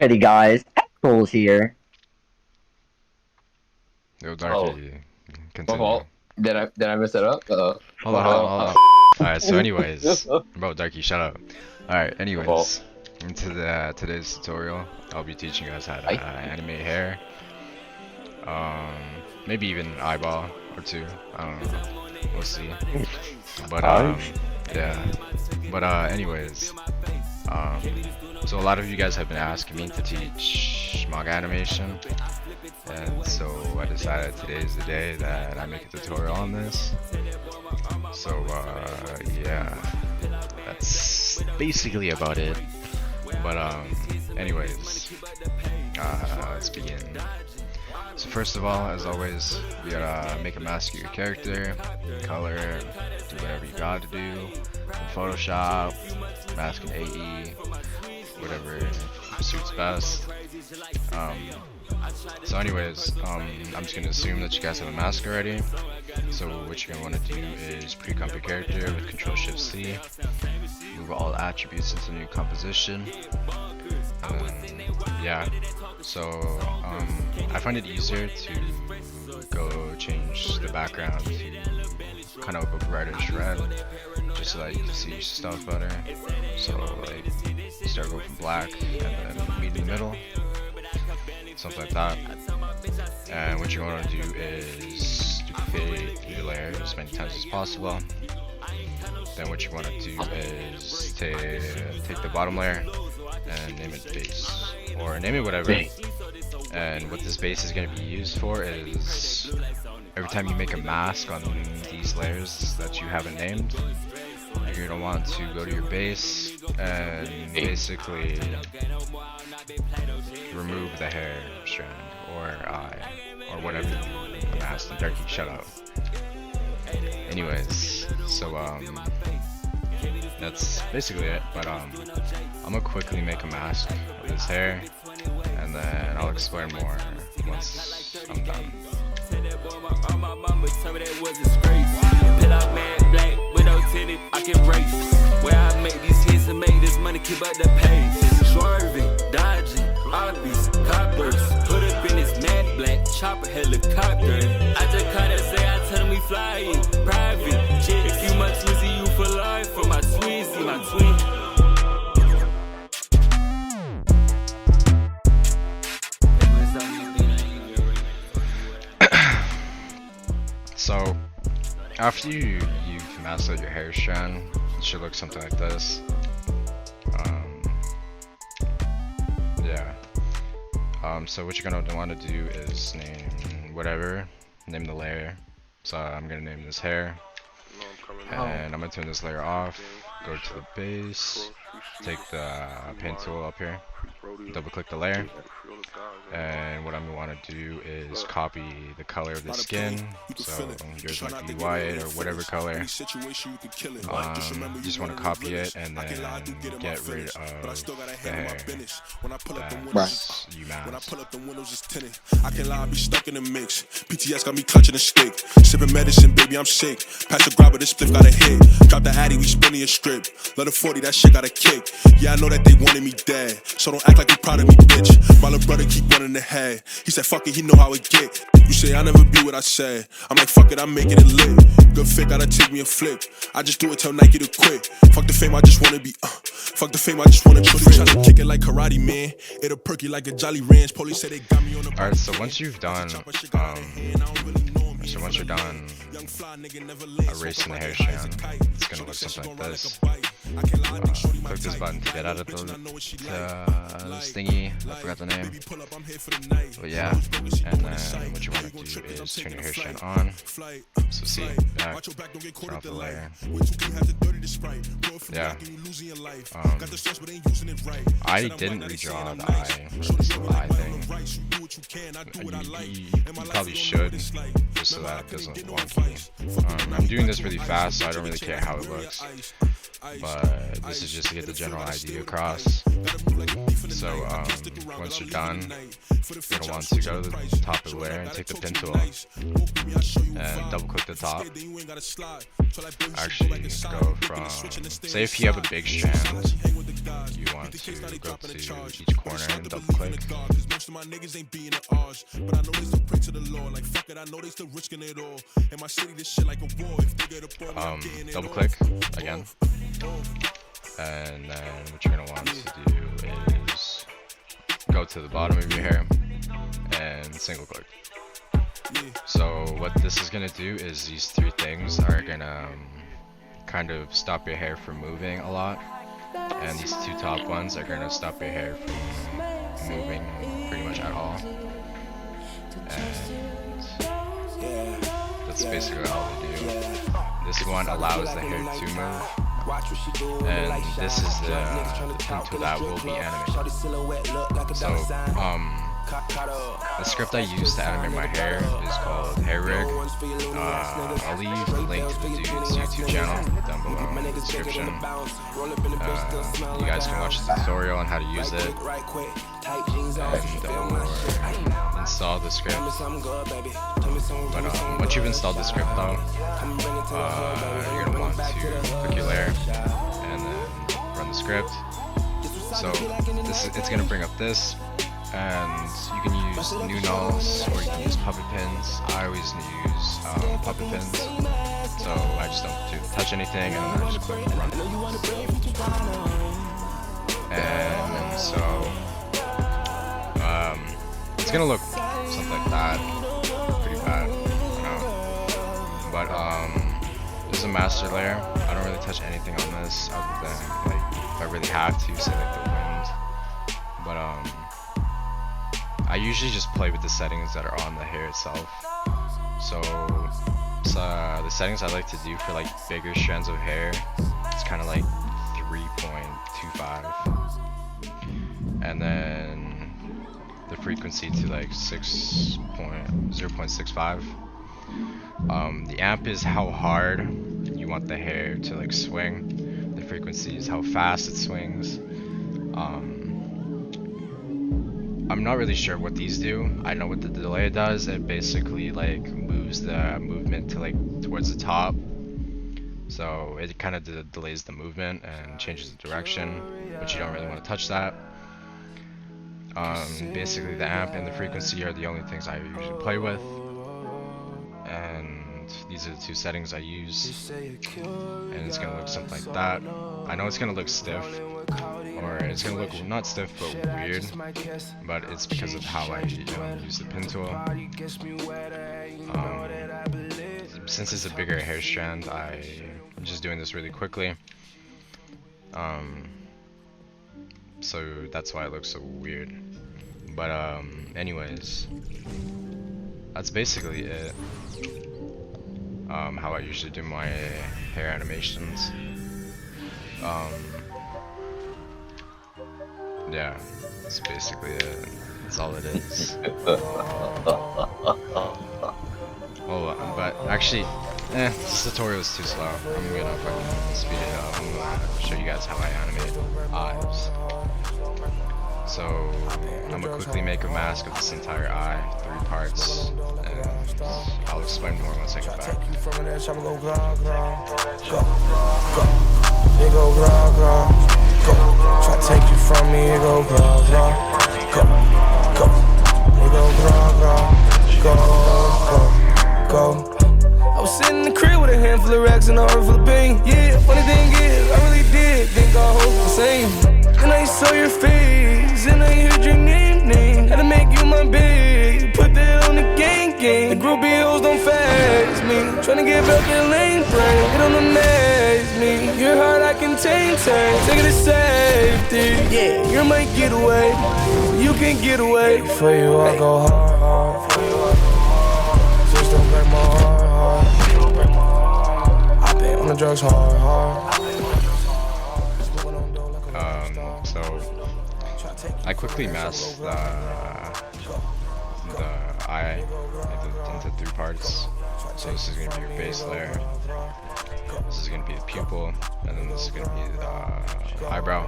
Alrighty guys, Cruals here. Yo, Oh, Darky, my continue. fault. Did I mess it up? Hold My on, hold on, fault. hold on. Alright, so anyways, bro, Darky, shut up. Alright, My fault. anyways, into today's tutorial, I'll be teaching you guys how to Aye. animate hair. Maybe even an eyeball or two. I don't know. We'll see. But yeah. But anyways, so a lot of you guys have been asking me to teach manga animation, and so I decided today is the day that I make a tutorial on this. So yeah, that's basically about it. But anyways, let's begin. So first of all, as always, you gotta make a mask of your character, color, do whatever you gotta do in Photoshop, mask in AE, whatever suits best. So anyways, I'm just gonna assume that you guys have a mask already. So what you're gonna want to do is pre-comp your character with Control-Shift-C, move all attributes into new composition, yeah. So I find it easier to go change the background to kind of a brightish red, just so that you can see your stuff better. So like start going from black and then meet in the middle, something like that. And what you want to do is duplicate your layer as many times as possible. Then what you want to do is take the bottom layer and name it base, or name it whatever. And what this base is going to be used for is every time you make a mask on these layers that you haven't named, you're going to want to go to your base and basically remove the hair strand or eye or whatever you masked. Darky, shut up. Anyways, so that's basically it. But I'm gonna quickly make a mask of this hair, and then I'll explain more once I'm done. Where I make these hits and make this money, keep up the pace. Swerving, dodging, obvious, coppers. Put up in this mad black chopper helicopter. I just kinda say I tell them we flying, private jet. If you my Twizzy, you for life. For my Twizzy, my twin. So after you've masked out your hair strand, it should look something like this. Yeah. So what you're gonna want to do is name the layer. So I'm gonna name this hair, and I'm gonna turn this layer off. Go to the base, take the pen tool up here, double click the layer, and what I'm gonna want to do is copy the color of the skin. So yours might be white or whatever color. You just want to copy it and then get rid of the hair that you masked. I can lie, be stuck in the mix. PTS got me clutching a stick. Sipping medicine, baby, I'm sick. Pass the grab, but this spliff got a hit. Drop the addy, we spinning a strip. Let a 40, that shit got a kick. Yeah, I know that they wanted me dead, so don't act like you proud of me, bitch. My little brother keep running the head. He said, fuck it, he know how it get. You say I never be what I said. I'm like, fuck it, I'm making it lit. Good fit, gotta take me a flick. I just do it, tell Nike to quit. Fuck the fame, I just wanna be, fuck the fame, I just wanna be tryna kick it like karate, man. It'll perky like a Jolly Ranch. Police say they got me on the. Alright, so once you're done erasing the hair strand, it's gonna look something like this. Click this button to get out of this thingy. I forgot the name. But yeah, and then what you want to do is turn your hair strand on. So see, back, turn off the layer. Yeah. I didn't redraw the eye, or this little eye thing. You probably should, just so that it doesn't look wonky. I'm doing this really fast, so I don't really care how it looks. But this is just to get the general idea across. So once you're done, you're going to want to go to the top of the layer and take the pen tool and double click the top actually go from, say if you have a big strand, you want to go to each corner and double click. Most of my niggas ain't beating the odds, but I know they still pray to the Lord. Like fuck it, I know they still risking it all. In my city, this shit like a war. If they get up on me, I'm getting it double all. click again, and then what you're gonna want to do is go to the bottom of your hair and single click. So what this is gonna do is these three things are gonna kind of stop your hair from moving a lot, and these two top ones are gonna stop your hair from moving pretty much at all. And that's basically all they do. This one allows the hair to move, and this is the pinto that will be animated. So the script I use to animate my hair is called Hair Rig. I'll leave the link to the dude's YouTube channel down below in the description. You guys can watch the tutorial on how to use it, and install the script. But once you've installed the script though, you're going to want to click your layer and then run the script. So it's going to bring up this. And you can use new nulls or you can use puppet pins. I always use puppet pins, so I just don't touch anything and then I just click run. And so it's gonna look something like that, pretty bad, you know. But this is a master layer. I don't really touch anything on this other than like if I really have to, say like the wind. But I usually just play with the settings that are on the hair itself. So the settings I like to do for like bigger strands of hair, it's kind of like 3.25, and then the frequency to like 0.65. The amp is how hard you want the hair to like swing. The frequency is how fast it swings. I'm not really sure what these do. I know what the delay does. It basically like moves the movement to like towards the top. So it kind of delays the movement and changes the direction, but you don't really want to touch that. Basically the amp and the frequency are the only things I usually play with. And these are the two settings I use. And it's gonna look something like that. I know it's gonna look stiff, or it's gonna look not stiff but weird, but it's because of how I use the pin tool. Since it's a bigger hair strand, I'm just doing this really quickly. So that's why it looks so weird. But anyways, that's basically it. How I usually do my hair animations. Yeah, that's basically it. That's all it is. Well, but actually, this tutorial is too slow. I'm gonna fucking speed it up. I'm gonna show you guys how I animate eyes. So, I'm gonna quickly make a mask of this entire eye, 3 parts, and I'll explain more once I get back. Try to take you from me, it go blah blah. Go, go, it go blah blah. Go, go, go. I was sitting in the crib with a handful of racks and a heart full of pain. Yeah, funny thing is, I really did think I hope the same. And I saw your face, and I heard your name. Had to make you my babe, put that on the gang. The groupie hoes don't phase me. Tryna get back that lane brain, it don't amaze me. Your heart I can take it to safety. Yeah, you're my getaway, you can get away. For you I go hard, for you I go hard. Just don't break my heart. I been on the drugs hard. So I quickly masked the eye into 3 parts. So this is going to be your base layer, this is going to be the pupil, and then this is going to be the eyebrow.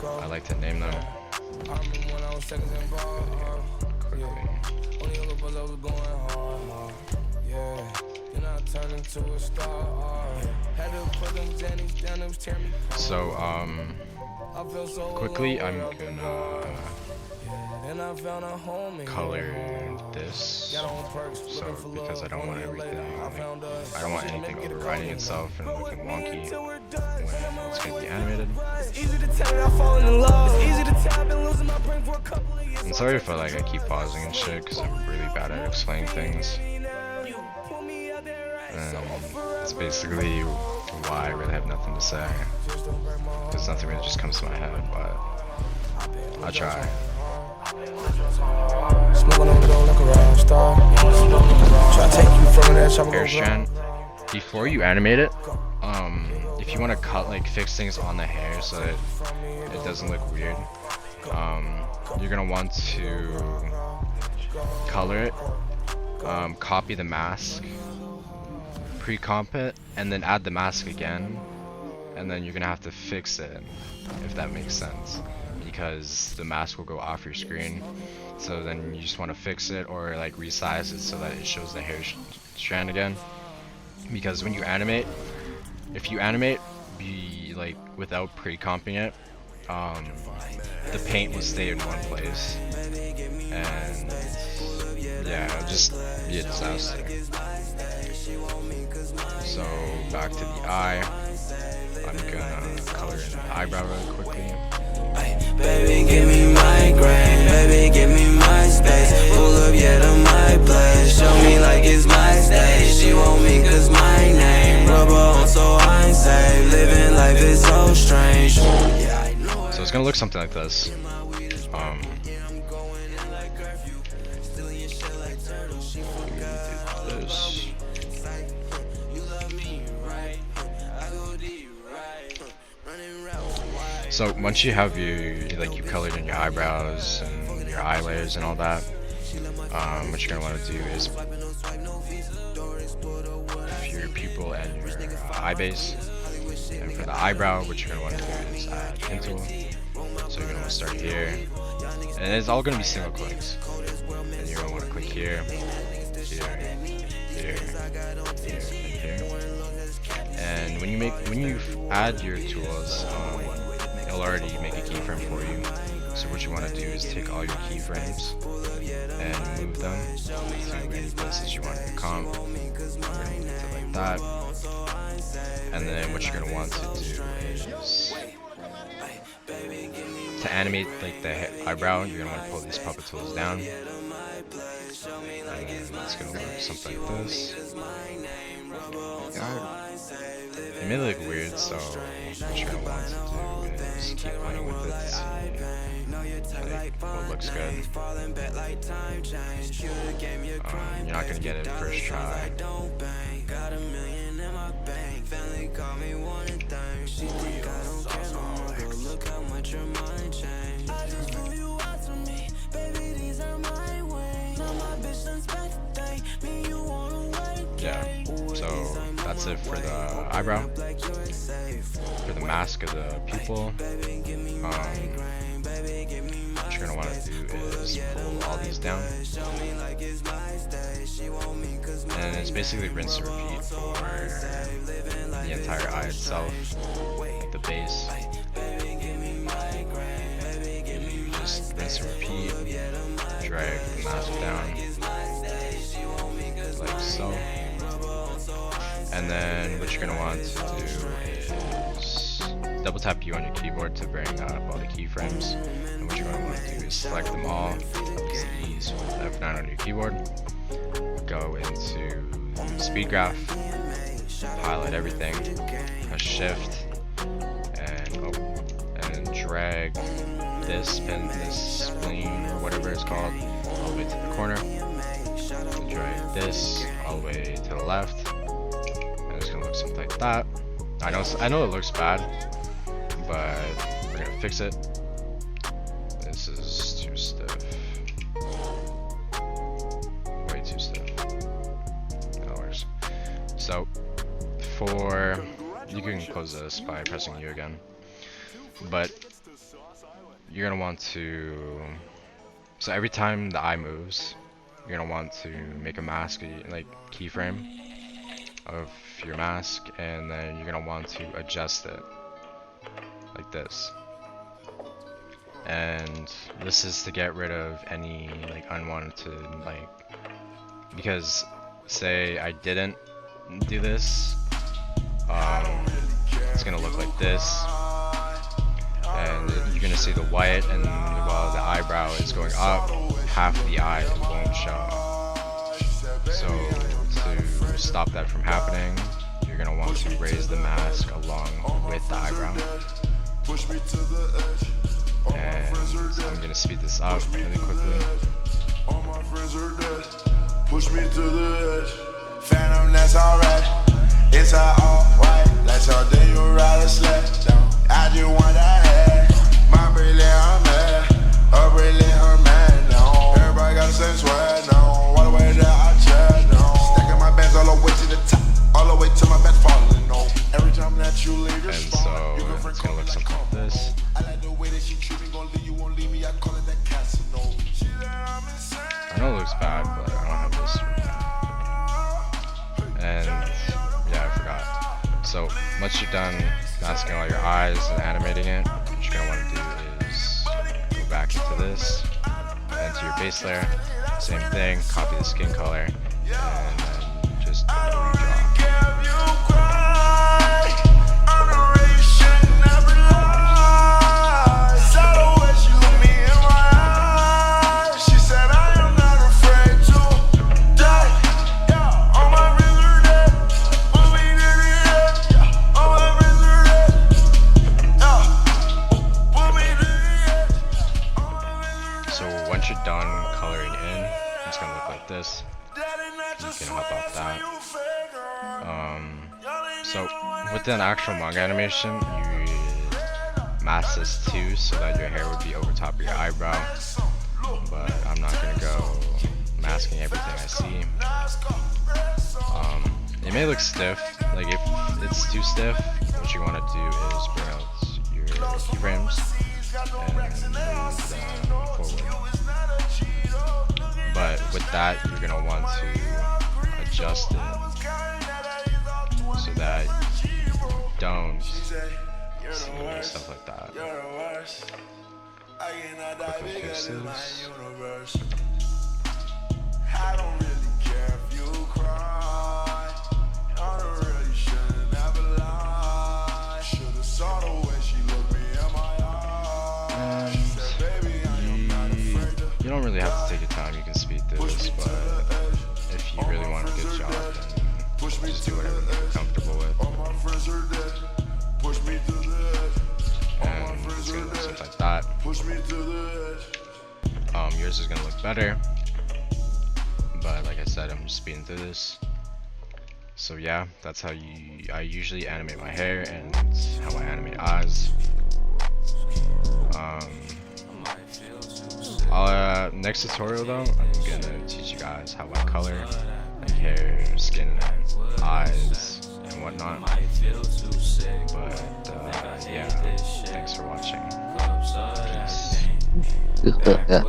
I like to name them. Then I turned into a star. Had to put them Xannies down, it was tearing me apart. So I feel so quickly I'm alone, gonna then I found a home in color here. this. Got on perks, So looking for because I love, don't want 1 year everything, later, I found us. I don't want anything overriding itself and looking wonky when it's gonna be animated. It's easy to tell that I'm falling in love. It's easy to tell I've been losing my brain for a couple of years. I'm sorry if I keep pausing and shit because I'm really bad at explaining things. It's basically why I really have nothing to say. Because nothing really just comes to my head, but I'll try. Smoking on the door like a rock star. Try to take you from that shop. Hair strand. Before you animate it, if you want to fix things on the hair so that it doesn't look weird, you're gonna want to color it, copy the mask, pre-comp it, and then add the mask again, and then you're gonna have to fix it, if that makes sense, because the mask will go off your screen. So then you just want to fix it or resize it so that it shows the hair strand again. Because when you animate, if you animate without pre-comping it, the paint will stay in one place, and yeah, it'll just be a disaster. So back to the eye, I'm gonna color in the eyebrow really quickly. Baby, give me migraine. Baby, give me my space. Pull up, yeah, to my place. Show me like it's my stage. She want me cause my name. Rubber on, so I'm safe. Living life is so strange. So it's gonna look something like this. This. So once you have you colored in your eyebrows and your eye layers and all that, what you're gonna want to do is your pupil and your eye base. And for the eyebrow, what you're gonna want to do is add pin tool. So you're gonna want to start here, and it's all gonna be single clicks. And you're gonna want to click here, here, here, here, and here. And when you add your tools, it'll already make a keyframe for you. So what you want to do is take all your keyframes and move them to any places you want in the comp. I'm going to move it like that. And then what you're going to want to do is to animate the eyebrow, you're going to want to pull these puppet tools down. And it's going to look something like this. It may look weird, so what you're going to want to do is keep playing with it to see what looks good. You're not going to get it first try. Yeah, so that's it for the eyebrow. For the mask of the pupil, what you're going to want to do is pull all these down. And it's basically rinse and repeat for the entire eye itself, like the base. You just rinse and repeat, drag the mask down, like so. And then what you're going to want to do is double tap U on your keyboard to bring up all the keyframes. And what you're going to want to do is select them all, use ease with F9 on your keyboard, go into speed graph, highlight everything, press shift, and drag this pin, this spleen or whatever it's called, all the way to the corner. And drag this all the way to the left. It's gonna look something like that. I know it looks bad, but we're gonna fix it. This is too stiff. Way too stiff. That works. So you can close this by pressing U again. But you're gonna want to, so every time the eye moves, you're gonna want to make a mask, like keyframe. of your mask, and then you're gonna want to adjust it like this. And this is to get rid of any like unwanted, like, because say I didn't do this, it's gonna look like this, and you're gonna see the white, and while the eyebrow is going up, half the eye won't show. So to stop that from happening, you're gonna want to raise the mask along with the eyebrow. And I'm gonna speed this up really quickly. Push me to the edge. Phantom, that's alright. It's all white. That's all day you ride a sled down. I just want that head. My brilliant, I'm mad. Her brilliant, her man down. Everybody got the same swag now. All the way there, I chat down. Stacking my bands all the way to the top. All the way to my back falling on. Every time that you leave your spot, you it's gonna look something like this. I like the way that she treat me, gon' leave you, won't leave me. I call it that Casanova. I know it looks bad, but I don't have this right now. And yeah, I forgot. So once you're done masking all your eyes and animating it, what you're gonna want to do is go back into this, and to your base layer, same thing, copy the skin color, and then just redraw. Once you're done coloring in, it's gonna look like this. You can hop off that. So within actual manga animation, you mask this too, so that your hair would be over top of your eyebrow. But I'm not gonna go masking everything I see. It may look stiff. Like if it's too stiff, what you want to do is bring out your keyframes and move them forward. But with that, you're gonna want to adjust it so that you don't see stuff like that. Quickly fix this. I don't really care if you cry. I don't really shouldn't ever lie. Should've saw the way she looked me in my eyes. She said, baby, I am not afraid to. You don't really have to take your time, you can speed through this, but if you really want a good job, then just do whatever you're comfortable with. And it's gonna look something like that. Yours is gonna look better, but like I said, I'm just speeding through this. So yeah, that's how I usually animate my hair and how I animate eyes. Next tutorial though, I'm gonna teach you guys how I color like hair, skin, eyes, and whatnot. But yeah, thanks for watching. Peace. Yeah.